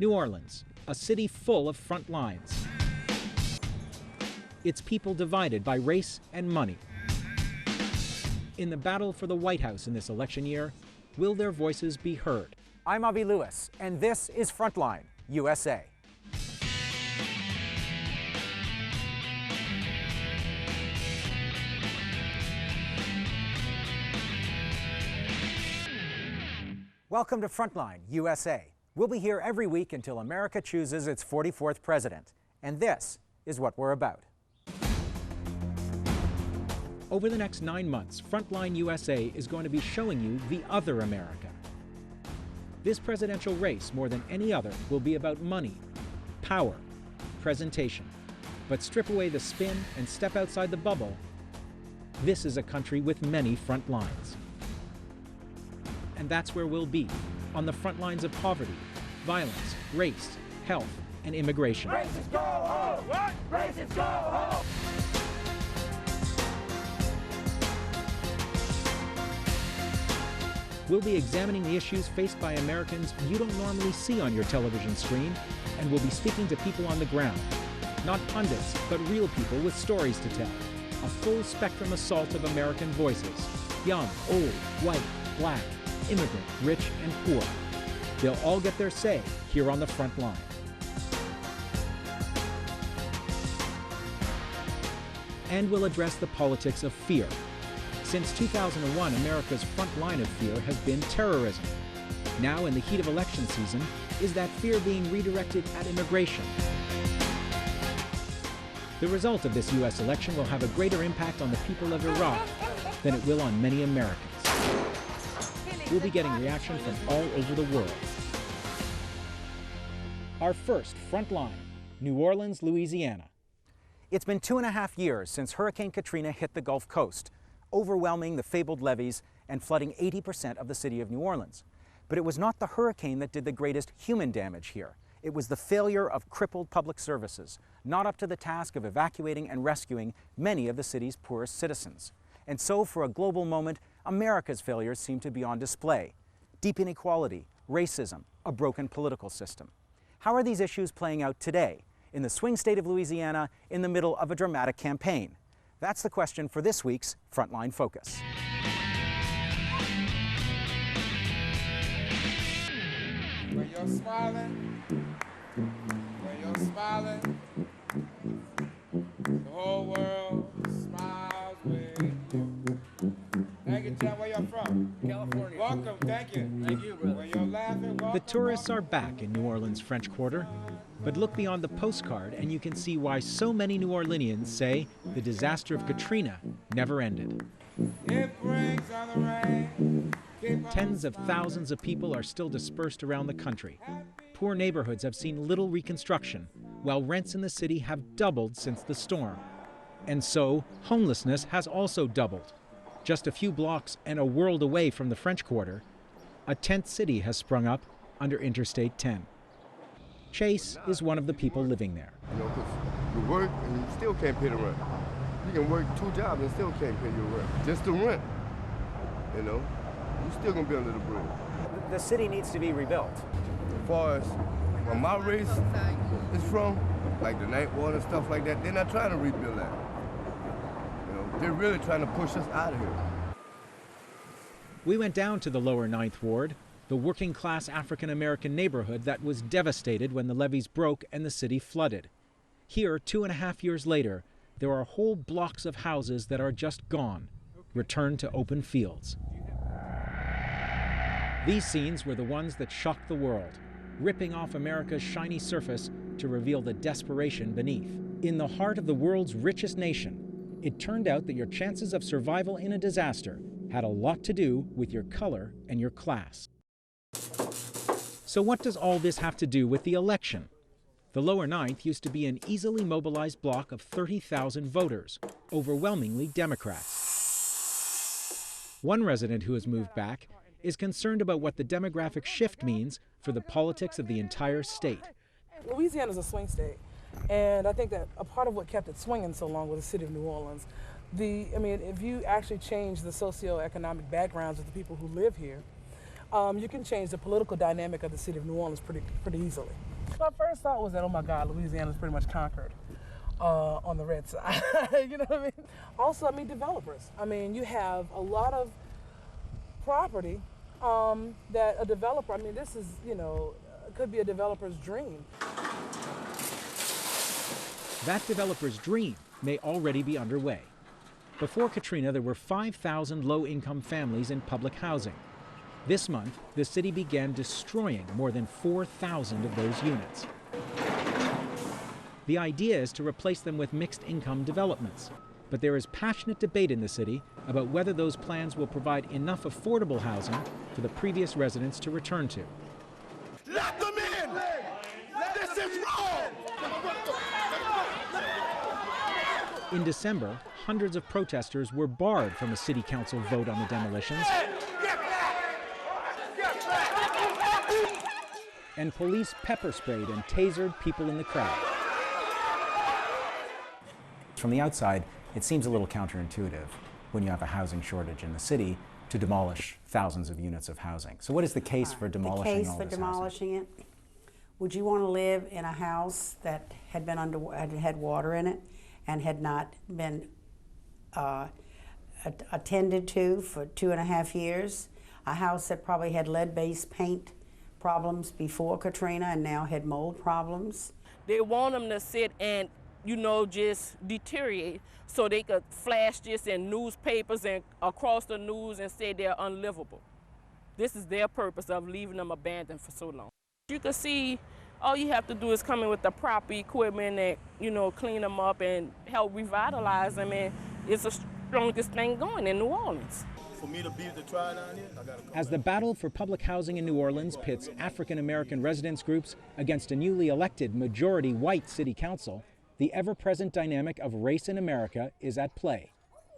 New Orleans, a city full of front lines. Its people divided by race and money. In the battle for the White House in this election year, will their voices be heard? I'm Avi Lewis, and this is Frontline, USA. Welcome to Frontline, USA. We'll be here every week until America chooses its 44th president. And this is what we're about. Over the next 9 months, Frontline USA is going to be showing you the other America. This presidential race, more than any other, will be about money, power, presentation. But strip away the spin and step outside the bubble. This is a country with many front lines. And that's where we'll be, on the front lines of poverty, violence, race, health, and immigration. Racist, go home! What? Racist, go home! We'll be examining the issues faced by Americans you don't normally see on your television screen, and we'll be speaking to people on the ground. Not pundits, but real people with stories to tell. A full spectrum assault of American voices. Young, old, white, black, immigrant, rich, and poor. They'll all get their say here on the front line. And we'll address the politics of fear. Since 2001, America's front line of fear has been terrorism. Now, in the heat of election season, is that fear being redirected at immigration? The result of this U.S. election will have a greater impact on the people of Iraq than it will on many Americans. We'll be getting reaction from all over the world. Our first front line, New Orleans, Louisiana. It's been 2.5 years since Hurricane Katrina hit the Gulf Coast, overwhelming the fabled levees and flooding 80% of the city of New Orleans. But it was not the hurricane that did the greatest human damage here. It was the failure of crippled public services, not up to the task of evacuating and rescuing many of the city's poorest citizens. And so, for a global moment, America's failures seem to be on display. Deep inequality, racism, a broken political system. How are these issues playing out today, in the swing state of Louisiana, in the middle of a dramatic campaign? That's the question for this week's Frontline Focus. When you're smiling, the whole world smiles with you. Thank you, John. Where you're from? California. Welcome. Thank you. Thank you, brother. When you're laughing, welcome. The tourists are back in New Orleans' French Quarter, but look beyond the postcard and you can see why so many New Orleanians say the disaster of Katrina never ended. It brings on the rain. Tens of thousands of people are still dispersed around the country. Poor neighborhoods have seen little reconstruction, while rents in the city have doubled since the storm. And so, homelessness has also doubled. Just a few blocks and a world away from the French Quarter, a tent city has sprung up under Interstate 10. Chase is one of the people living there. You know, because you work and you still can't pay the rent. You can work 2 jobs and still can't pay your rent. Just the rent, you know, you're still gonna be under the bridge. The city needs to be rebuilt. As far as where my race is from, like the night water and stuff like that, they're not trying to rebuild that. You know, they're really trying to push us out of here. We went down to the lower 9th Ward, the working-class African-American neighborhood that was devastated when the levees broke and the city flooded. Here, 2.5 years later, there are whole blocks of houses that are just gone, returned to open fields. These scenes were the ones that shocked the world, ripping off America's shiny surface to reveal the desperation beneath. In the heart of the world's richest nation, it turned out that your chances of survival in a disaster had a lot to do with your color and your class. So what does all this have to do with the election? The lower 9th used to be an easily mobilized block of 30,000 voters, overwhelmingly Democrats. One resident who has moved back is concerned about what the demographic shift means for the politics of the entire state. Louisiana is a swing state, and I think that a part of what kept it swinging so long was the city of New Orleans. If you actually change the socioeconomic backgrounds of the people who live here, you can change the political dynamic of the city of New Orleans pretty easily. My first thought was that, oh my God, Louisiana's pretty much conquered on the red side. You know what I mean? Also, I mean, developers. I mean, you have a lot of property that a developer, I mean, this is, you know, could be a developer's dream. That developer's dream may already be underway. Before Katrina, there were 5,000 low-income families in public housing. This month, the city began destroying more than 4,000 of those units. The idea is to replace them with mixed-income developments, but there is passionate debate in the city about whether those plans will provide enough affordable housing for the previous residents to return to. Let them in! This is wrong! In December, hundreds of protesters were barred from a city council vote on the demolitions, and police pepper sprayed and tasered people in the crowd. From the outside, it seems a little counterintuitive when you have a housing shortage in the city to demolish thousands of units of housing. So what is the case for demolishing all this housing? The case for demolishing it, would you want to live in a house that had been had water in it and had not been attended to for 2.5 years? A house that probably had lead-based paint problems before Katrina and now had mold problems? They want them to sit and, you know, just deteriorate so they could flash this in newspapers and across the news and say they're unlivable. This is their purpose of leaving them abandoned for so long. You can see all you have to do is come in with the proper equipment and, you know, clean them up and help revitalize them, and it's the strongest thing going in New Orleans. For me to beat the try down here, I gotta come As the battle for public housing in New Orleans pits African-American residents groups against a newly elected majority white city council, the ever-present dynamic of race in America is at play,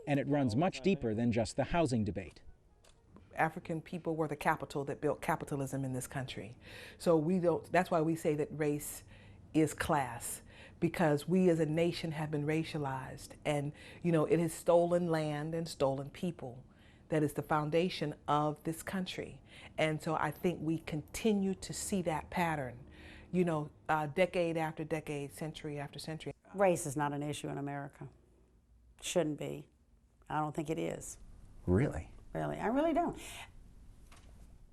and it runs much deeper than just the housing debate. African people were the capital that built capitalism in this country. So that's why we say that race is class, because we as a nation have been racialized, and, you know, it has stolen land and stolen people. That is the foundation of this country. And so I think we continue to see that pattern, you know, decade after decade, century after century. Race is not an issue in America. Shouldn't be. I don't think it is. Really? Really, I really don't.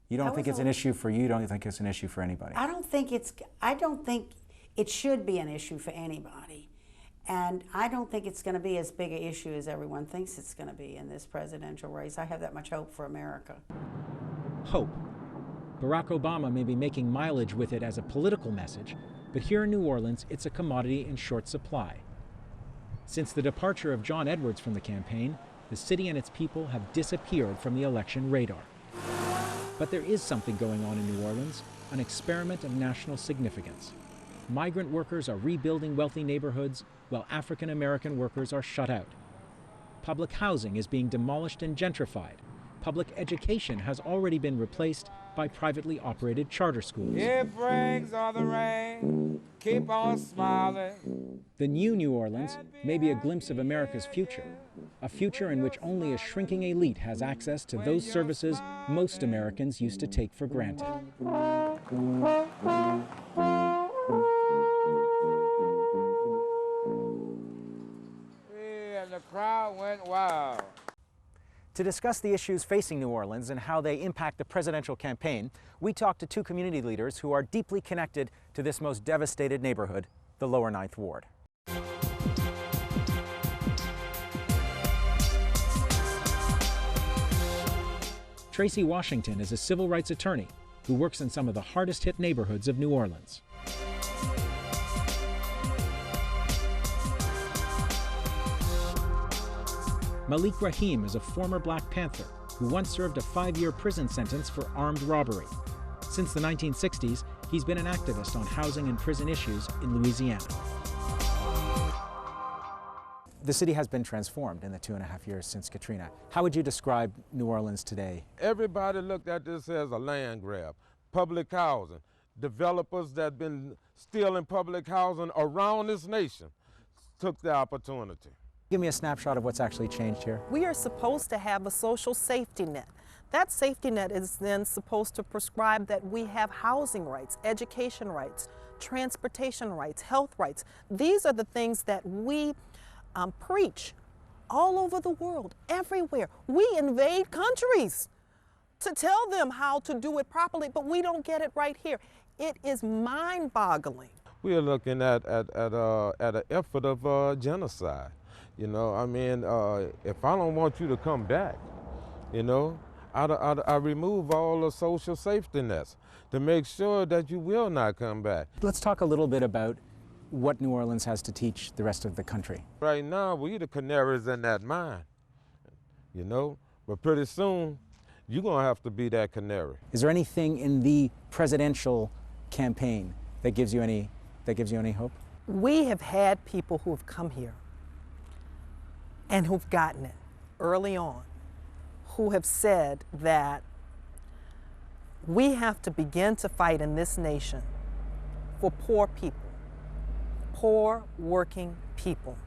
You don't think it's an issue for you? You don't think it's an issue for anybody? I don't think it should be an issue for anybody. And I don't think it's going to be as big an issue as everyone thinks it's going to be in this presidential race. I have that much hope for America. Hope. Barack Obama may be making mileage with it as a political message, but here in New Orleans, it's a commodity in short supply. Since the departure of John Edwards from the campaign, the city and its people have disappeared from the election radar. But there is something going on in New Orleans, an experiment of national significance. Migrant workers are rebuilding wealthy neighborhoods, while African-American workers are shut out. Public housing is being demolished and gentrified. Public education has already been replaced by privately operated charter schools. It brings all the rain, keep on smiling. The new New Orleans may be a glimpse of America's future, a future in which only a shrinking elite has access to those services most Americans used to take for granted. And the crowd went wild. To discuss the issues facing New Orleans and how they impact the presidential campaign, we talked to two community leaders who are deeply connected to this most devastated neighborhood, the Lower Ninth Ward. TRACIE Washington is a civil rights attorney who works in some of the hardest hit neighborhoods of New Orleans. Malik Rahim is a former Black Panther who once served a 5-year prison sentence for armed robbery. Since the 1960s, he's been an activist on housing and prison issues in Louisiana. The city has been transformed in the 2.5 years since Katrina. How would you describe New Orleans today? Everybody looked at this as a land grab. Public housing. Developers that have been stealing public housing around this nation took the opportunity. Give me a snapshot of what's actually changed here. We are supposed to have a social safety net. That safety net is then supposed to prescribe that we have housing rights, education rights, transportation rights, health rights. These are the things that we preach all over the world, everywhere. We invade countries to tell them how to do it properly, but we don't get it right here. It is mind-boggling. We are looking at an effort of genocide. You know, I mean, if I don't want you to come back, you know, I remove all the social safety nets to make sure that you will not come back. Let's talk a little bit about what New Orleans has to teach the rest of the country. Right now, we the canaries in that mine, you know, but pretty soon, you're gonna have to be that canary. Is there anything in the presidential campaign that gives you any hope? We have had people who have come here and who've gotten it early on, who have said that we have to begin to fight in this nation for poor people, poor working people.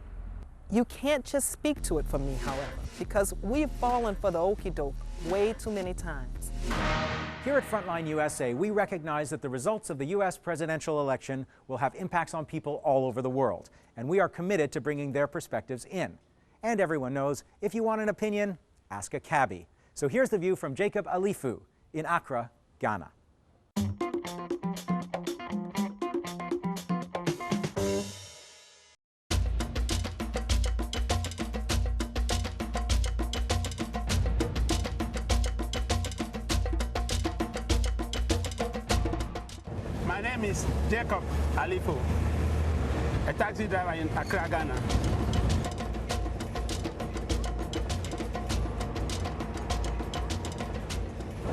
You can't just speak to it for me, however, because we've fallen for the okie doke way too many times. Here at Frontline USA, we recognize that the results of the U.S. presidential election will have impacts on people all over the world, and we are committed to bringing their perspectives in. And everyone knows, if you want an opinion, ask a cabbie. So here's the view from Jacob Alifu in Accra, Ghana. My name is Jacob Alifu, a taxi driver in Accra, Ghana.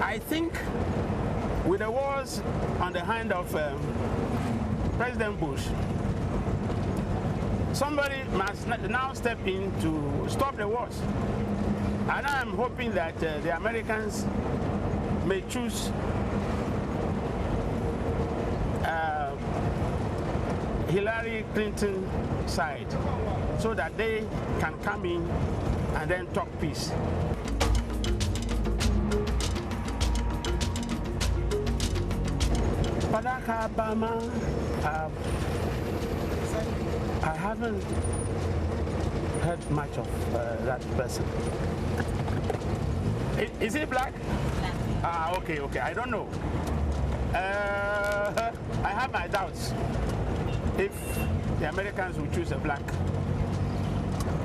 I think with the wars on the hand of President Bush, somebody must now step in to stop the wars. And I'm hoping that the Americans may choose Hillary Clinton side so that they can come in and then talk peace. Barack Obama, I haven't heard much of that person. Is he black? Ah, okay, I don't know. I have my doubts if the Americans will choose a black.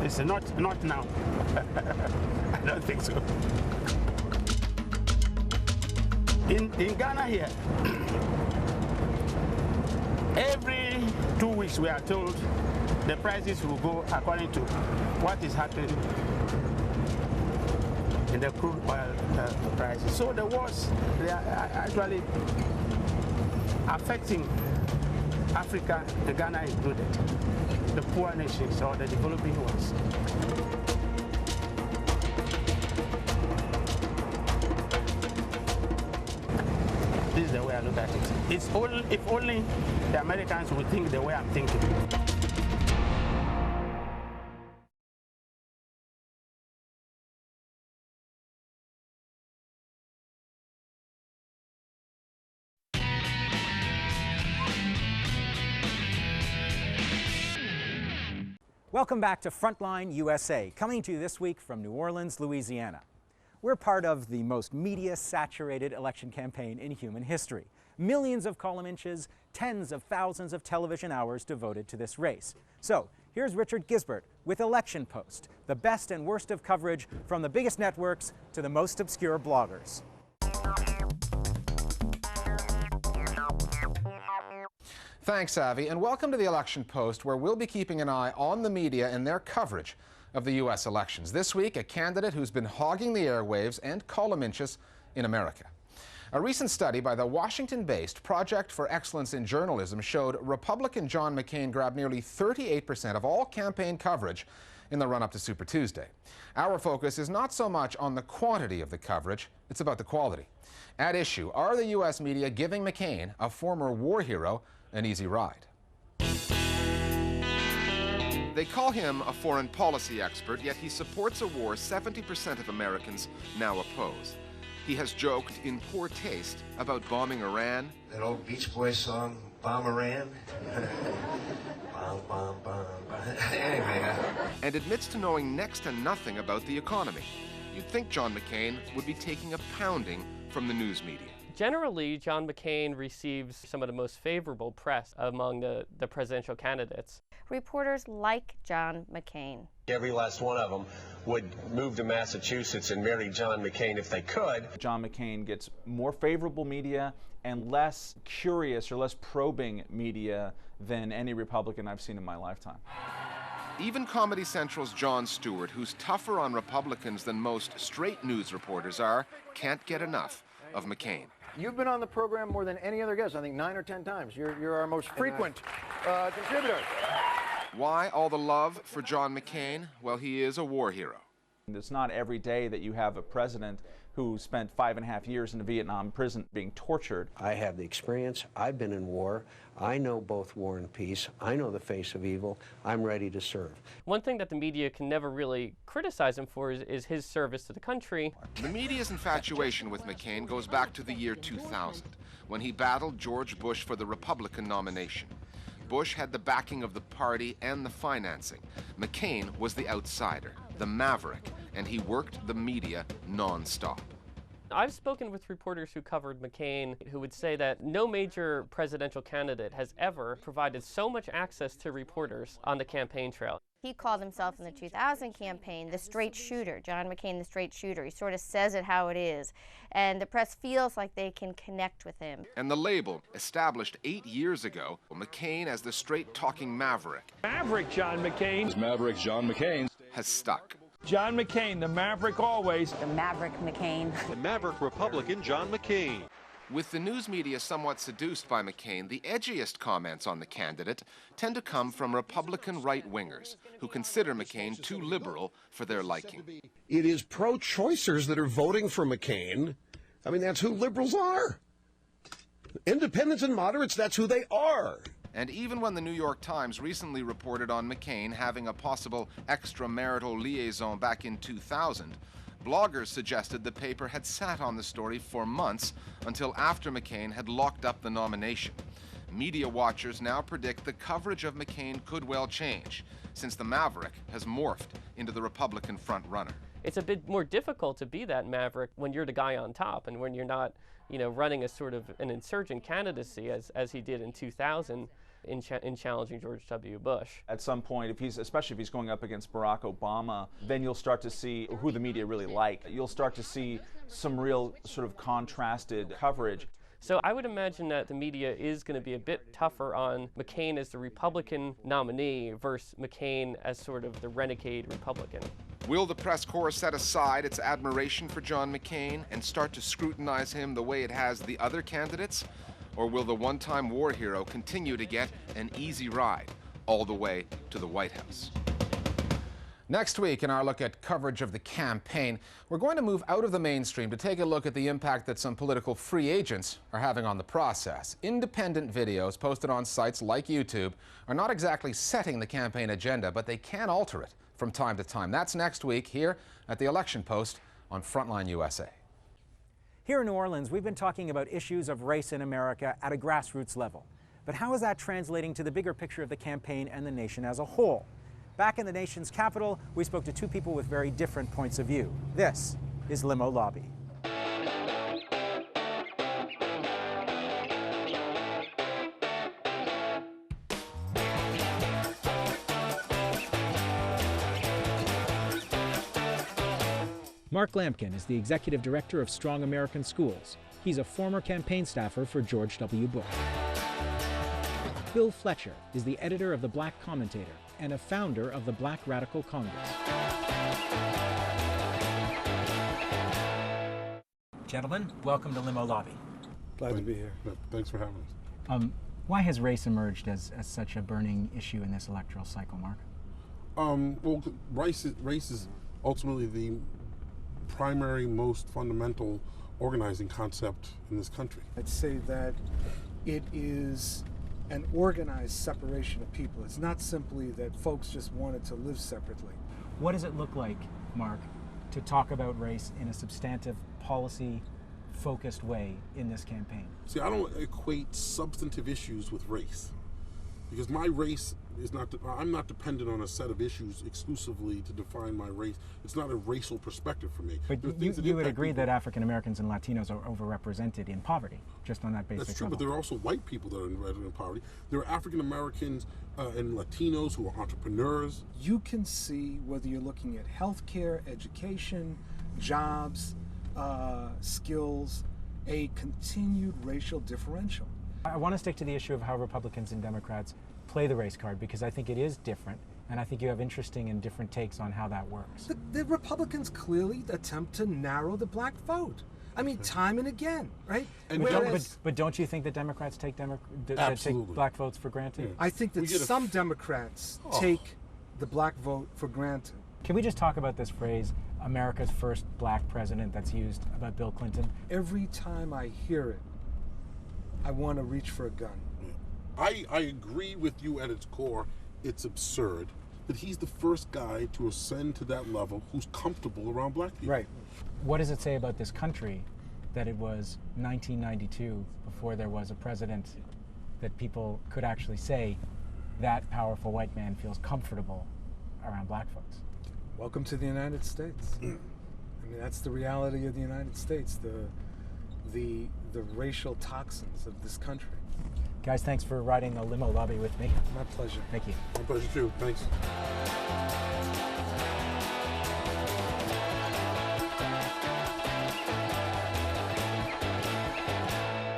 It's not now. I don't think so. In Ghana here, every 2 weeks we are told the prices will go according to what is happening in the crude oil prices. So the wars, they are actually affecting Africa, and Ghana included, the poor nations or the developing ones. This is the way I look at it. It's only, if only the Americans would think the way I'm thinking. Welcome back to Frontline USA, coming to you this week from New Orleans, Louisiana. We're part of the most media-saturated election campaign in human history. Millions of column inches, tens of thousands of television hours devoted to this race. So, here's Richard GIZBERT with Election Post, the best and worst of coverage from the biggest networks to the most obscure bloggers. Thanks, Avi, and welcome to the Election Post, where we'll be keeping an eye on the media and their coverage of the U.S. elections. This week, a candidate who's been hogging the airwaves and column inches in America. A recent study by the Washington-based Project for Excellence in Journalism showed Republican John McCain grabbed nearly 38% of all campaign coverage in the run-up to Super Tuesday. Our focus is not so much on the quantity of the coverage, it's about the quality. At issue, are the U.S. media giving McCain, a former war hero, an easy ride? They call him a foreign policy expert, yet he supports a war 70% of Americans now oppose. He has joked in poor taste about bombing Iran. That old Beach Boys song, Bomb Iran. Bomb, bomb, bomb, bomb. Anyway. And admits to knowing next to nothing about the economy. You'd think John McCain would be taking a pounding from the news media. Generally, John McCain receives some of the most favorable press among the presidential candidates. Reporters like John McCain. Every last one of them would move to Massachusetts and marry John McCain if they could. John McCain gets more favorable media and less curious or less probing media than any Republican I've seen in my lifetime. Even Comedy Central's Jon Stewart, who's tougher on Republicans than most straight news reporters are, can't get enough of McCain. You've been on the program more than any other guest, I think 9 or 10 times. You're our most frequent contributor. Why all the love for John McCain? Well, he is a war hero. It's not every day that you have a president who spent 5.5 years in a Vietnam prison being tortured. I have the experience. I've been in war. I know both war and peace. I know the face of evil. I'm ready to serve. One thing that the media can never really criticize him for is his service to the country. The media's infatuation with McCain goes back to the year 2000, when he battled George Bush for the Republican nomination. Bush had the backing of the party and the financing. McCain was the outsider, the maverick, and he worked the media non-stop. I've spoken with reporters who covered McCain who would say that no major presidential candidate has ever provided so much access to reporters on the campaign trail. He called himself in the 2000 campaign the straight shooter, John McCain the straight shooter. He sort of says it how it is, and the press feels like they can connect with him. And the label, established 8 years ago, McCain as the straight-talking maverick. Maverick John McCain. Maverick John McCain. Has stuck. John McCain, the maverick always. The maverick McCain. The maverick Republican John McCain. With the news media somewhat seduced by McCain, the edgiest comments on the candidate tend to come from Republican right-wingers who consider McCain too liberal for their liking. It is pro-choicers that are voting for McCain. I mean, that's who liberals are. Independents and moderates, that's who they are. And even when the New York Times recently reported on McCain having a possible extramarital liaison back in 2000, bloggers suggested the paper had sat on the story for months until after McCain had locked up the nomination. Media watchers now predict the coverage of McCain could well change, since the maverick has morphed into the Republican front-runner. It's a bit more difficult to be that maverick when you're the guy on top and when you're not, running a sort of an insurgent candidacy as he did in 2000. In challenging George W. Bush. At some point, especially if he's going up against Barack Obama, then you'll start to see who the media really like. You'll start to see some real sort of contrasted coverage. So I would imagine that the media is going to be a bit tougher on McCain as the Republican nominee versus McCain as sort of the renegade Republican. Will the press corps set aside its admiration for John McCain and start to scrutinize him the way it has the other candidates? Or will the one-time war hero continue to get an easy ride all the way to the White House? Next week, in our look at coverage of the campaign, we're going to move out of the mainstream to take a look at the impact that some political free agents are having on the process. Independent videos posted on sites like YouTube are not exactly setting the campaign agenda, but they can alter it from time to time. That's next week here at the Election Post on Frontline USA. Here in New Orleans, we've been talking about issues of race in America at a grassroots level. But how is that translating to the bigger picture of the campaign and the nation as a whole? Back in the nation's capital, we spoke to two people with very different points of view. This is Limo Lobby. Mark Lampkin is the executive director of Strong American Schools. He's a former campaign staffer for George W. Bush. Bill Fletcher is the editor of The Black Commentator and a founder of the Black Radical Congress. Gentlemen, welcome to Limo Lobby. Glad to be here. Thanks for having us. Why has race emerged as such a burning issue in this electoral cycle, Mark? Well, race is ultimately the primary, most fundamental organizing concept in this country. I'd say that it is an organized separation of people. It's not simply that folks just wanted to live separately. What does it look like, Mark, to talk about race in a substantive policy focused way in this campaign? See, I don't equate substantive issues with race, because my race is not, I'm not dependent on a set of issues exclusively to define my race. It's not a racial perspective for me. But you would agree that African Americans and Latinos are overrepresented in poverty, just on that basic That's true, level. but there are also white people that are in poverty. There are African Americans and Latinos who are entrepreneurs. You can see whether you're looking at healthcare, education, jobs, skills, a continued racial differential. I want to stick to the issue of how Republicans and Democrats play the race card, because I think it is different, and I think you have interesting and different takes on how that works. The Republicans clearly attempt to narrow the black vote. I mean, time and again, right? And but don't you think that Democrats take black votes for granted? I think that some Democrats take the black vote for granted. Can we just talk about this phrase, America's first black president, that's used about Bill Clinton? Every time I hear it, I want to reach for a gun. I agree with you at its core. It's absurd that he's the first guy to ascend to that level who's comfortable around black people. Right. What does it say about this country that it was 1992 before there was a president that people could actually say that powerful white man feels comfortable around black folks? Welcome to the United States. I mean, that's the reality of the United States, the racial toxins of this country. Guys, thanks for riding the limo lobby with me. My pleasure. Thank you. My pleasure too. Thanks.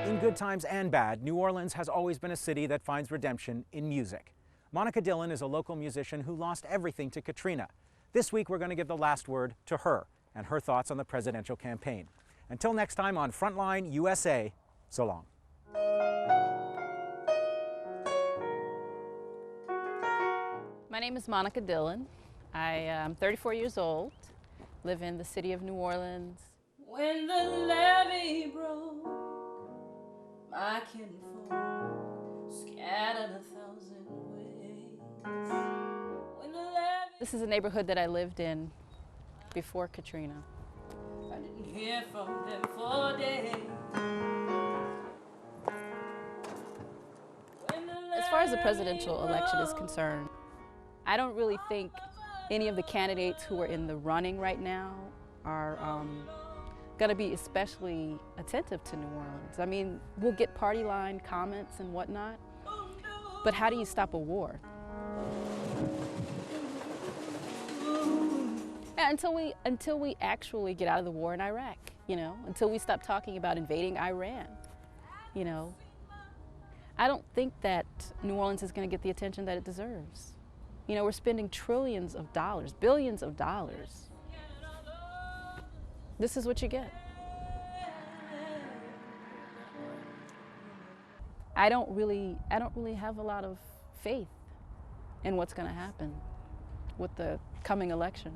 In good times and bad, New Orleans has always been a city that finds redemption in music. Monica Dillon is a local musician who lost everything to Katrina. This week, we're going to give the last word to her and her thoughts on the presidential campaign. Until next time on Frontline USA, so long. My name is Monica Dillon. I am 34 years old, live in the city of New Orleans. When the levee broke, my kinfolk scattered 1,000 ways. When the levee... This is a neighborhood that I lived in before Katrina. I didn't hear from them for days. As far as the presidential election is concerned, I don't really think any of the candidates who are in the running right now are going to be especially attentive to New Orleans. I mean, we'll get party line comments and whatnot, but how do you stop a war? Until we actually get out of the war in Iraq, you know, until we stop talking about invading Iran, you know. I don't think that New Orleans is going to get the attention that it deserves. You know, we're spending trillions of dollars, billions of dollars. This is what you get. I don't really have a lot of faith in what's going to happen with the coming election.